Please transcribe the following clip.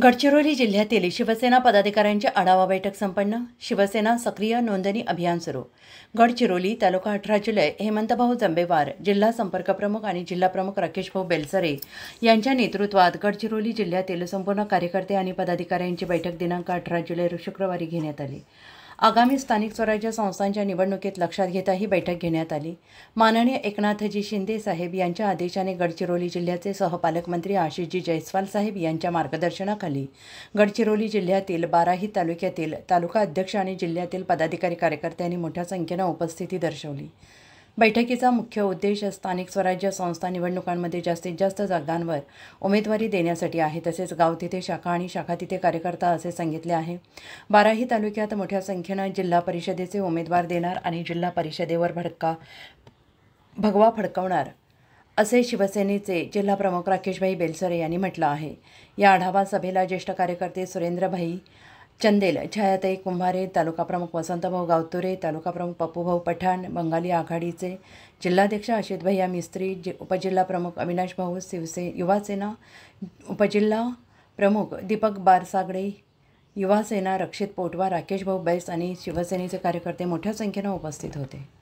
गडचिरोली जिल्ह्यातील शिवसेना पदाधिकाऱ्यांची आढावा बैठक संपन्न. शिवसेना सक्रिय नोंदणी अभियान सुरू. गडचिरोली तालुका 18 जुलै. हेमंतभाऊ जंबेवार जिल्हा संपर्क प्रमुख आणि जिल्हा प्रमुख राकेशभाऊ बेलसरे यांच्या नेतृत्वात गडचिरोली जिल्ह्यातील संपूर्ण कार्यकर्ते आणि पदाधिकाऱ्यांची बैठक दिनांक 18 जुलै शुक्रवारी घेण्यात आली. आगामी स्थानिक स्वराज्य संस्थांच्या निवडणुकीत लक्षात घेता ही बैठक घेण्यात आली. माननीय एकनाथजी शिंदे साहेब यांच्या आदेशाने गडचिरोली जिल्ह्याचे सहपालकमंत्री आशिषजी जयस्वाल साहेब यांच्या मार्गदर्शनाखाली गडचिरोली जिल्ह्यातील 12ही तालुक्यातील तालुका अध्यक्ष आणि जिल्ह्यातील पदाधिकारी कार्यकर्त्यांनी मोठ्या संख्येने उपस्थिती दर्शवली. बैठकीचा मुख्य उद्देश स्थानिक स्वराज्य संस्था निवडणुकांमध्ये जास्तीत जास्त जागांवर उमेदवारी देण्यासाठी आहे. तसेच गाव तिथे शाखा आणि शाखा तिथे कार्यकर्ता असे सांगितले आहे. 12ही तालुक्यात मोठ्या संख्येने जिल्हा परिषदेचे उमेदवार देणार आणि जिल्हा परिषदेवर भगवा फडकवणार असे शिवसेनेचे जिल्हा प्रमुख राकेशभाई बेलसरे यांनी म्हटलं आहे. या आढावा सभेला ज्येष्ठ कार्यकर्ते सुरेंद्रभाई चंदेल, छायाताई कुंभारे, तालुका प्रमुख वसंतभाऊ गावतुरे, तालुका प्रमुख पप्पूभाऊ पठाण, बंगाली आघाडीचे जिल्हाध्यक्ष अशितभैया मिस्त्री, उपजिल्हा प्रमुख अविनाश भाऊ युवासेना, उपजिल्हा प्रमुख दीपक बारसागडे, युवासेना रक्षित पोटवा, राकेश भाऊ बैस आणि शिवसेनेचे कार्यकर्ते मोठ्या संख्येने उपस्थित होते.